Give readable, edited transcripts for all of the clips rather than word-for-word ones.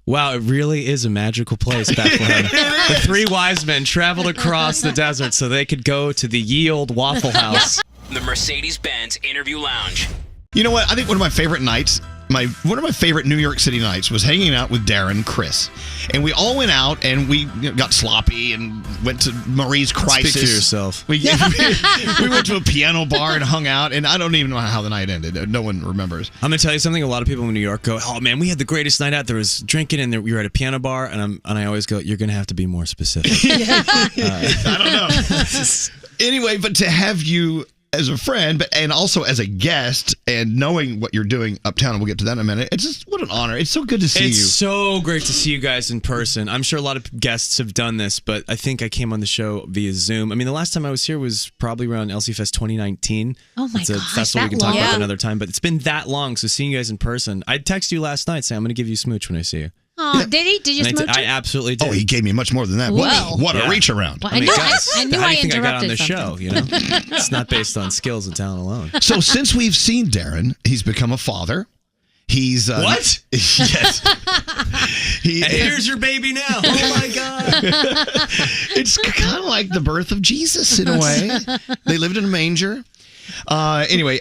Wow, it really is a magical place, Bethlehem. The three wise men traveled across the desert so they could go to the ye old Waffle House. The Mercedes-Benz Interview Lounge. You know what? I think one of my favorite nights, one of my favorite New York City nights was hanging out with Darren, Criss. And we all went out and we got sloppy and went to Marie's Crisis. Speak for yourself. We went to a piano bar and hung out, and I don't even know how the night ended. No one remembers. I'm going to tell you something. A lot of people in New York go, oh, man, we had the greatest night out. There was drinking and we were at a piano bar. And I always go, you're going to have to be more specific. I don't know. Anyway, but to have you as a friend, and also as a guest, and knowing what you're doing uptown, and we'll get to that in a minute. It's just, what an honor. It's so good to see you. It's so great to see you guys in person. I'm sure a lot of guests have done this, but I think I came on the show via Zoom. I mean, the last time I was here was probably around LC Fest 2019. Oh my gosh, that's that's what we can long. talk about another time, but it's been that long, so seeing you guys in person. I texted you last night saying I'm going to give you a smooch when I see you. Oh, did he? Did you smooch I absolutely did. Oh, he gave me much more than that. What a reach around. Well, I mean, guys, I knew how do I you think I got on interrupted the show? something. You know, it's not based on skills and talent alone. So since we've seen Darren, he's become a father. He's what? Yes. Here's your baby now. Oh my God! It's kind of like the birth of Jesus in a way. They lived in a manger. Anyway,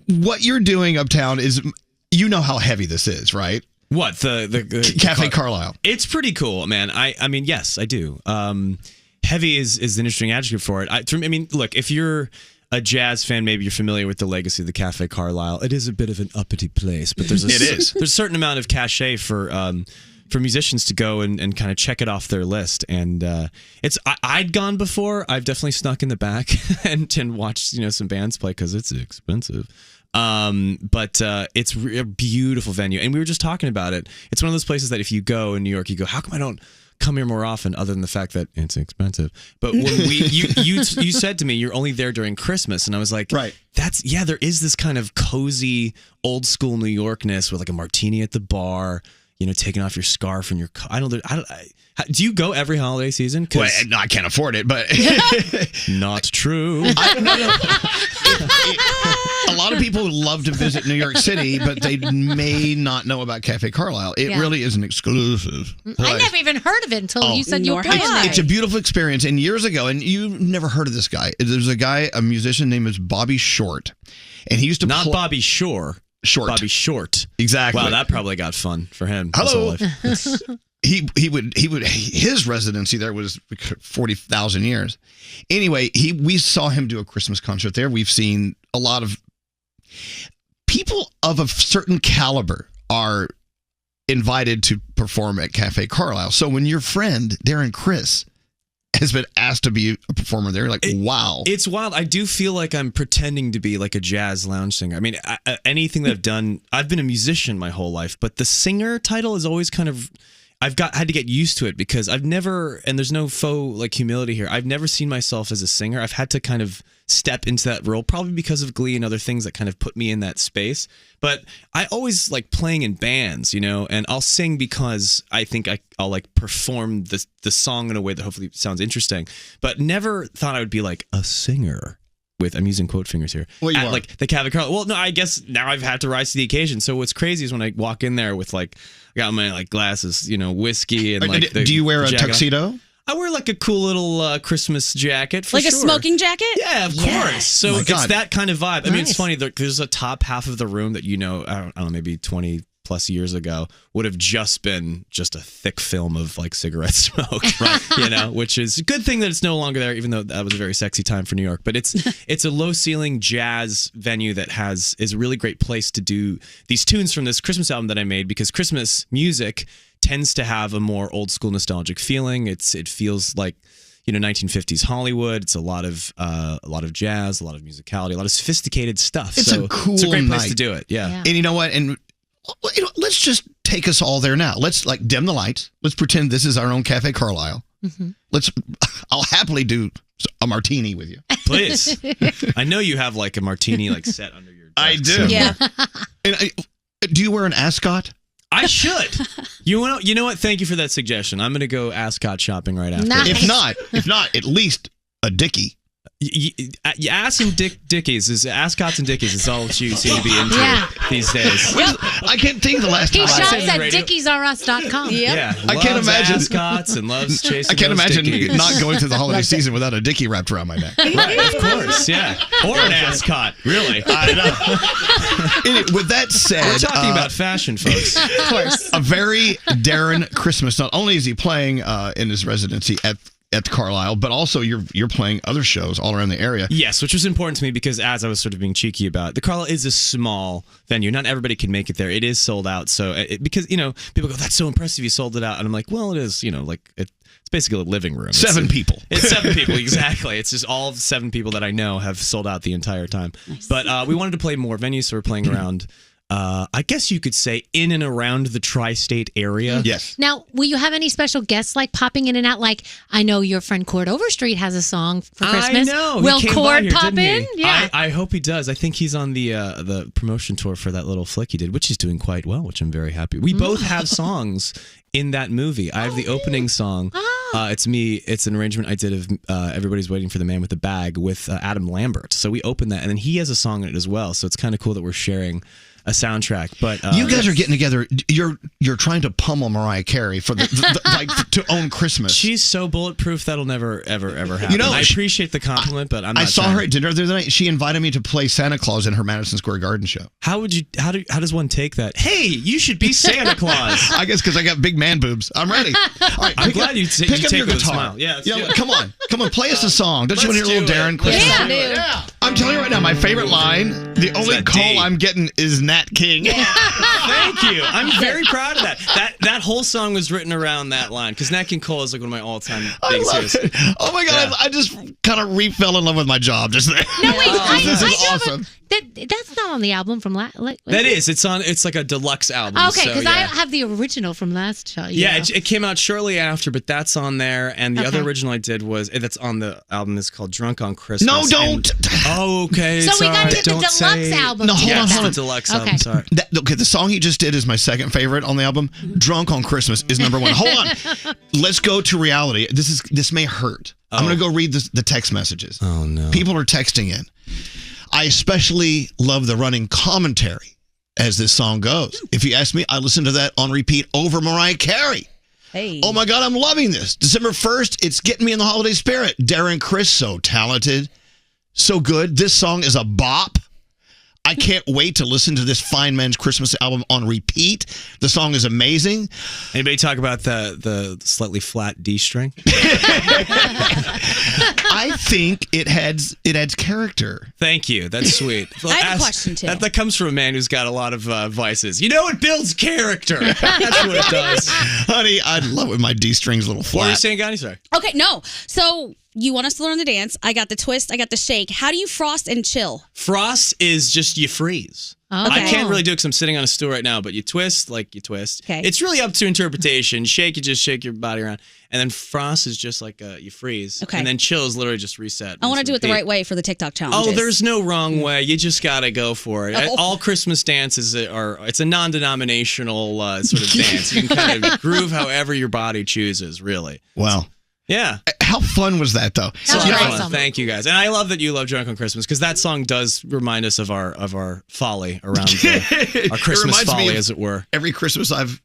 what you're doing uptown is, you know how heavy this is, right? What the Cafe Carlisle? It's pretty cool, man. I mean, yes, I do. Heavy is an interesting adjective for it. I mean, look, if you're a jazz fan, maybe you're familiar with the legacy of the Cafe Carlisle. It is a bit of an uppity place, but there's there's a certain amount of cachet for musicians to go and kind of check it off their list. And I'd gone before. I've definitely snuck in the back and watched some bands play because it's expensive. But it's a beautiful venue, and we were just talking about it. It's one of those places that if you go in New York, you go, how come I don't come here more often, other than the fact that it's expensive? But when you said to me you're only there during Christmas, and I was like, right, there is this kind of cozy old school New Yorkness with like a martini at the bar, taking off your scarf and your do you go every holiday season? Well, no, I can't afford it, but not true. A lot of people love to visit New York City, but they may not know about Cafe Carlisle. It really is an exclusive place. I never even heard of it until you said you were playing there. It's a beautiful experience. And years ago, and you've never heard of this guy. There's a musician named Bobby Short, and he used to not Bobby Shore. Bobby Short. Exactly. Wow, that probably got fun for him. Hello. His residency there was 40,000 years. Anyway, we saw him do a Christmas concert there. We've seen a lot of people of a certain caliber are invited to perform at Cafe Carlisle. So when your friend Darren Criss has been asked to be a performer there, like, wow. It's wild. I do feel like I'm pretending to be like a jazz lounge singer. I mean, anything that I've done, I've been a musician my whole life, but the singer title is always kind of, had to get used to it because I've never, and there's no faux like humility here, I've never seen myself as a singer. I've had to kind of step into that role, probably because of Glee and other things that kind of put me in that space. But I always like playing in bands, and I'll sing because I think I'll like perform the song in a way that hopefully sounds interesting, but never thought I would be like a singer. I'm using quote fingers here. Well, at like the Cafe Carlisle. Well, no, I guess now I've had to rise to the occasion. So what's crazy is when I walk in there with like, I got my like glasses, whiskey and like. Do you wear a tuxedo? I wear like a cool little Christmas jacket for like a smoking jacket? Yeah, of course. So it's that kind of vibe. Nice. I mean, it's funny. There's a top half of the room that I don't know, maybe 20 plus years ago would have just been a thick film of like cigarette smoke, right? Which is a good thing that it's no longer there, even though that was a very sexy time for New York. But it's a low ceiling jazz venue that is a really great place to do these tunes from this Christmas album that I made, because Christmas music tends to have a more old school nostalgic feeling. It feels like 1950s Hollywood. It's a lot of jazz, a lot of musicality, a lot of sophisticated stuff. It's a cool It's a great place night to do it. Yeah. And you know what? And let's just take us all there now. Let's like dim the lights. Let's pretend this is our own Cafe Carlisle. Mm-hmm. I'll happily do a martini with you. Please. I know you have like a martini like set under your desk. I do. Yeah. And do you wear an ascot? I should. You know what? Thank you for that suggestion. I'm going to go ascot shopping right after. Nice. If not, at least a dickie. You ass and Dickies, ascots and Dickies is all you seem to be into these days. I can't think of the last time. He shops at radio. dickiesrus.com. Yeah, I can't imagine ascots and loves chasing. I can't those imagine Dickies. not going through the holiday season without a Dickie wrapped around my neck. Right, of course, yeah. Or an ascot, really. I know. Anyway, with that said, we're talking about fashion, folks. Of course. A very Darren Christmas. Not only is he playing in his residency at Carlisle, but also you're playing other shows all around the area. Yes, which was important to me because as I was sort of being cheeky about, the Carlisle is a small venue. Not everybody can make it there. It is sold out. So because people go, that's so impressive, you sold it out, and I'm like, well, it is. It's basically a living room. Seven people. It's 7 people, exactly. It's just all 7 people that I know have sold out the entire time. Nice. But we wanted to play more venues, so we're playing around. I guess you could say in and around the tri-state area. Yes. Now, will you have any special guests like popping in and out? Like, I know your friend Cord Overstreet has a song for Christmas. I know. Will He came Cord by here, pop didn't in? he? Yeah. I hope he does. I think he's on the promotion tour for that little flick he did, which he's doing quite well, which I'm very happy. We both have songs in that movie. I have the opening song. It's me. It's an arrangement I did of Everybody's Waiting for the Man with the Bag with Adam Lambert. So we opened that, and then he has a song in it as well. So it's kind of cool that we're sharing a soundtrack. But you guys are getting together. You're trying to pummel Mariah Carey for to own Christmas. She's so bulletproof that'll never ever happen. I appreciate the compliment, but I'm not. I saw her at dinner the other night. She invited me to play Santa Claus in her Madison Square Garden show. How does one take that? Hey, you should be Santa Claus. I guess because I got big man boobs. I'm ready. All right, I'm glad you take your it with a guitar. smile. Yeah, Come on, play us a song. Don't you want to hear a little Darren? Yeah, dude. Yeah. I'm telling you right now, my favorite line. The only call I'm getting is Nat King. Thank you. I'm very proud of that. That whole song was written around that line because Nat King Cole is like one of my all-time big heroes. Oh my God, I just kind of fell in love with my job just there. No, wait, this is awesome. That's not on the album from last. That is. It's like a deluxe album. Okay, because I have the original from last show. Yeah, it came out shortly after, but that's on there. And the other original I did that's on the album is called Drunk on Christmas. No, don't. Okay. So we got to get the deluxe album. No, hold on. The deluxe album. Sorry. The song he just did is my second favorite on the album. Drunk on Christmas is number 1. Hold on. Let's go to reality. This may hurt. I'm going to go read the text messages. Oh no. People are texting in. I especially love the running commentary as this song goes. If you ask me, I listen to that on repeat over Mariah Carey. Hey. Oh my God, I'm loving this. December 1st, it's getting me in the holiday spirit. Darren Criss, so talented, so good. This song is a bop. I can't wait to listen to this fine man's Christmas album on repeat. The song is amazing. Anybody talk about the slightly flat D string? I think it adds character. Thank you. That's sweet. I have a question, too. That comes from a man who's got a lot of vices. It builds character. That's what it does. Honey, I love it when my D string's a little flat. What were you saying, Gandhi? Sorry. Okay, no. So you want us to learn the dance. I got the twist. I got the shake. How do you frost and chill? Frost is just you freeze. Okay. I can't really do it because I'm sitting on a stool right now, but you twist like you twist. Okay. It's really up to interpretation. Shake, you just shake your body around. And then frost is just like you freeze. Okay. And then chill is literally just reset. I want to do it the right way for the TikTok challenge. Oh, there's no wrong way. You just got to go for it. Oh. All Christmas dances it's a non-denominational sort of dance. You can kind of groove however your body chooses, really. Wow. Yeah. How fun was that, though? That was Fun. awesome. Thank you, guys. And I love that you love Drunk on Christmas because that song does remind us of our folly around our Christmas folly, as it were. Every Christmas I've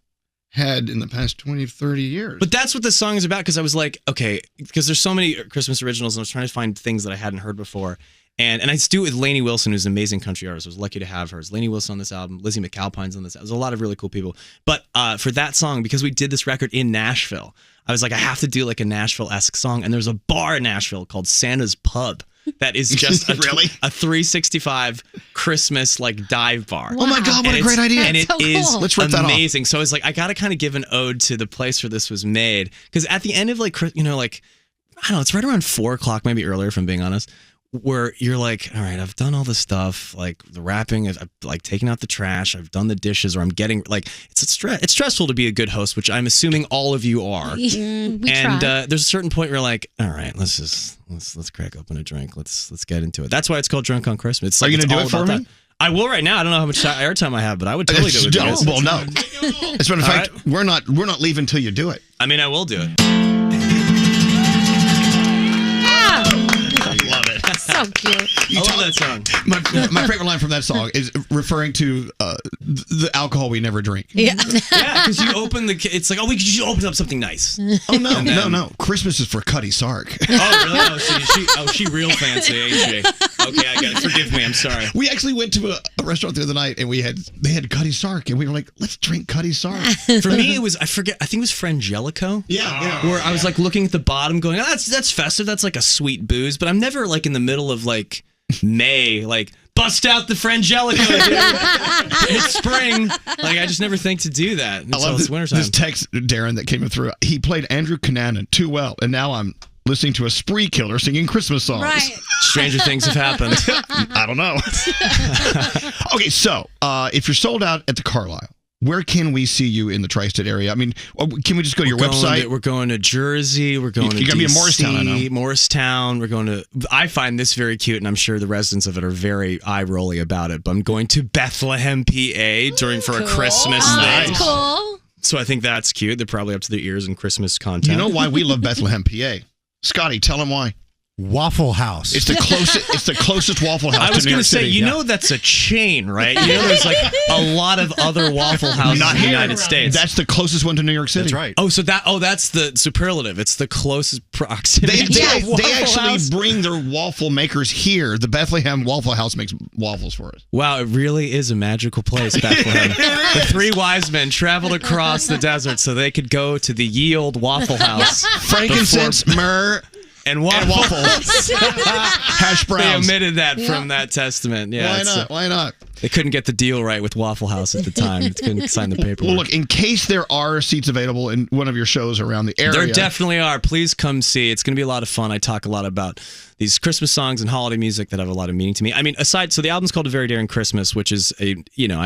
had in the past 20, 30 years. But that's what this song is about because I was like, okay, because there's so many Christmas originals and I was trying to find things that I hadn't heard before. And I do it with Lainey Wilson, who's an amazing country artist. I was lucky to have her. It's Lainey Wilson on this album. Lizzie McAlpine's on this album. There's a lot of really cool people. But for that song, because we did this record in Nashville, I was like, I have to do like a Nashville-esque song. And there's a bar in Nashville called Santa's Pub that is just a 365 Christmas like dive bar. Oh my God, what a great idea. And it is cool. Let's rip that off. amazing. So I was like, I got to kind of give an ode to the place where this was made. Because at the end of like, I don't know, it's right around 4 o'clock, maybe earlier if I'm being honest, where you're like, all right, I've done all this stuff, like the wrapping, I've like taken out the trash, I've done the dishes, or I'm getting like it's stressful to be a good host, which I'm assuming all of you are. We And try. there's a certain point where you're like, all right, let's crack open a drink, let's get into it. That's why it's called Drunk on Christmas. It's Are you it's gonna do all it for about me? that. I will right now. I don't know how much airtime I have, but I would totally do it with you guys. Well, no. As a matter of fact, we're not leaving until you do it. I mean, I will do it. I love it. So cute. I love that song. My favorite line from that song is referring to the alcohol we never drink. Yeah. Yeah, because you open it's like, we should open up something nice. Oh, no. Christmas is for Cuddy Sark. Oh, really? She real fancy, ain't she? Okay, I got it. Forgive me. I'm sorry. We actually went to a restaurant the other night, and they had Cuddy Sark, and we were like, let's drink Cuddy Sark. For me, it was, I think it was Frangelico. Yeah. Where I was like looking at the bottom going, that's festive. That's like a sweet booze. But I'm never like in the middle of like May, like, bust out the Frangelico, dude. It's spring. Like, I just never think to do that until it's wintertime. This text, Darren, that came through. He played Andrew Cunanan too well, and now I'm listening to a spree killer singing Christmas songs. Right. Stranger things have happened. I don't know. Okay, so if you're sold out at the Carlisle, where can we see you in the tri-state area? I mean, can we just go to your website? We're going to Jersey. We're going to You're going to be in DC, Morristown, I know. Morristown. We're going to... I find this very cute, and I'm sure the residents of it are very eye-rolly about it, but I'm going to Bethlehem, PA for a Christmas thing. That's cool. So I think that's cute. They're probably up to their ears in Christmas content. You know why we love Bethlehem, PA? Scotty, tell him why. Waffle House. It's the closest. It's the closest Waffle House. I was going to say, you know, that's a chain, right? You know, there's like a lot of other Waffle Houses in the United States. That's the closest one to New York City. That's right. Oh, that's the superlative. It's the closest proximity. They Waffle actually House. bring their waffle makers here. The Bethlehem Waffle House makes waffles for us. Wow, it really is a magical place, Bethlehem. The three wise men traveled across the desert so they could go to the ye old Waffle House. Frankincense, myrrh, and waffles. hash browns. They omitted that from that testament. Yeah, Why not? Why not? They couldn't get the deal right with Waffle House at the time. They couldn't sign the paperwork. Well, look, in case there are seats available in one of your shows around the area. There definitely are. Please come see. It's going to be a lot of fun. I talk a lot about these Christmas songs and holiday music that have a lot of meaning to me. I mean, so the album's called A Very Daring Christmas, which is I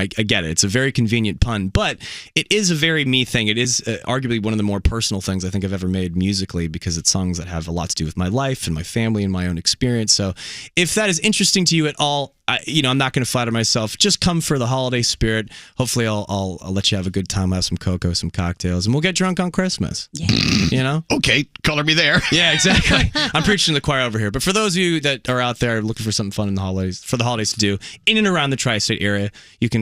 get it. It's a very convenient pun, but it is a very me thing. It is arguably one of the more personal things I think I've ever made musically because it's songs that have a lot to do with my life and my family and my own experience. So if that is interesting to you at all, I'm not going to flatter myself. Just come for the holiday spirit. Hopefully, I'll let you have a good time. I'll have some cocoa, some cocktails, and we'll get drunk on Christmas. Yeah. Okay, color me there. Yeah, exactly. I'm preaching to the choir over here. But for those of you that are out there looking for something fun in the holidays to do in and around the tri-state area,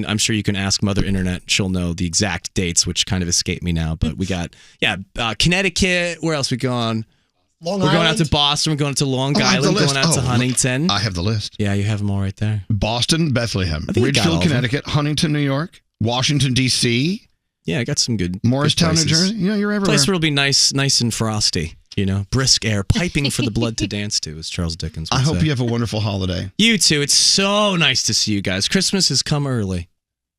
I'm sure you can ask Mother Internet. She'll know the exact dates, which kind of escape me now. But we got Connecticut. Where else we going? We're going out to Boston. We're going to Long Island. Going out to Huntington. Look, I have the list. Yeah, you have them all right there. Boston, Bethlehem, I think you got all Ridgefield, of them. Connecticut, Huntington, New York, Washington, D.C., Yeah, I got some good Morristown, good New places. Jersey. You're everywhere. Place where it'll be nice and frosty. Brisk air, piping for the blood to dance to, as Charles Dickens would I hope say. you have a wonderful holiday. You too. It's so nice to see you guys. Christmas has come early.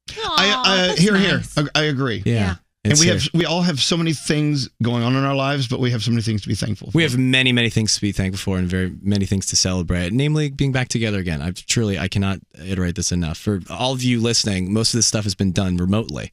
Here. I agree. Yeah. And It's we all have so many things going on in our lives, but we have so many things to be thankful for. We have many, many things to be thankful for and very many things to celebrate, namely being back together again. I cannot iterate this enough. For all of you listening, most of this stuff has been done remotely.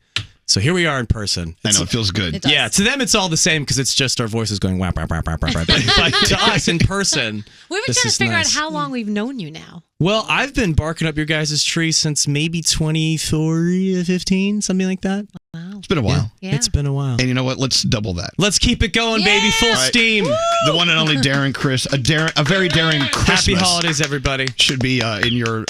So here we are in person. I know, it feels good. Yeah, to them it's all the same because it's just our voices going whap, whap, whap, whap, whap, whap. But to us in person, We've been this trying is to figure nice. out how long we've known you now. Well, I've been barking up your guys' tree since maybe 2015, something like that. Wow. It's been a while. Yeah. It's been a while. And you know what? Let's double that. Let's keep it going, baby. Full steam. The one and only Darren Criss, a very daring Christmas. Happy holidays, everybody. Should be in your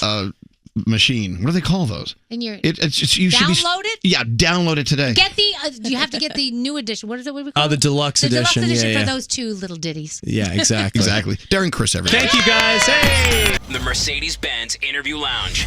machine. What do they call those? In your You should download it? Yeah, download it today. Get the you have to get the new edition. What is it? What do we call The it? deluxe The edition. deluxe edition yeah. for those two little ditties. Yeah, exactly. Exactly. Darren Criss, everybody. Thank you, guys. Hey. The Mercedes-Benz Interview Lounge.